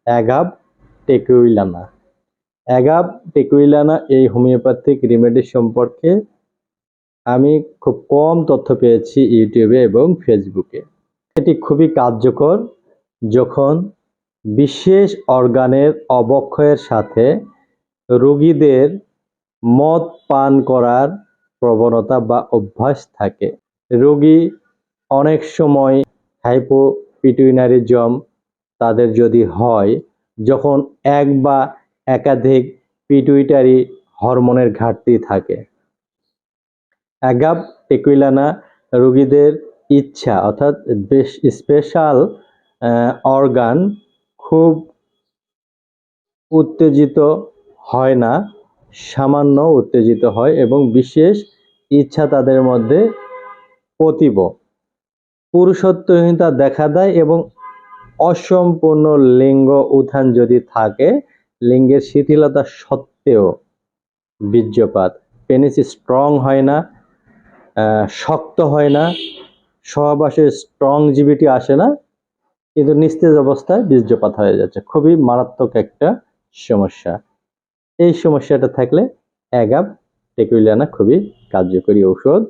Agave টেকুইলানা। Agave টেকুইলানা এই homeopathic remedy সম্পর্কে আমি খুব কম তথ্য পেয়েছি ইউটিউবে এবং ফেসবুকে। এটি খুবই কার্যকর যখন বিশেষ অর্গানের অবক্ষয়ের সাথে রোগীদের মদ পান করার প্রবণতা বা অভ্যাস থাকে। রোগী অনেক সময় হাইপোপিটুইনারিজম তাদের যদি হয়, যখন এক বা একাধিক পিটুইটারি হরমোনের ঘাটতি থাকে। অ্যাগাভ টেকুইলানা রোগীদের ইচ্ছা অর্থাৎ স্পেশাল অর্গান খুব উত্তেজিত হয় না, সামান্য উত্তেজিত হয় এবং বিশেষ ইচ্ছা তাদের মধ্যে অতীব। পুরুষত্বহীনতা দেখা দেয় এবং অসম্পূর্ণ লিঙ্গ উত্থান যদি থাকে, লিঙ্গের শিথিলতা সত্ত্বেও বীর্যপাত, পেনিস স্ট্রং হয় না, শক্ত হয় না, সহবাসে স্ট্রং জিবিটি আসে না, কিন্তু নিস্তেজ অবস্থায় বীর্যপাত হয়ে যাচ্ছে। খুবই মারাত্মক একটা সমস্যা। এই সমস্যাটা থাকলে অ্যাগাভ টেকুইলানা খুবই কার্যকরী ঔষধ।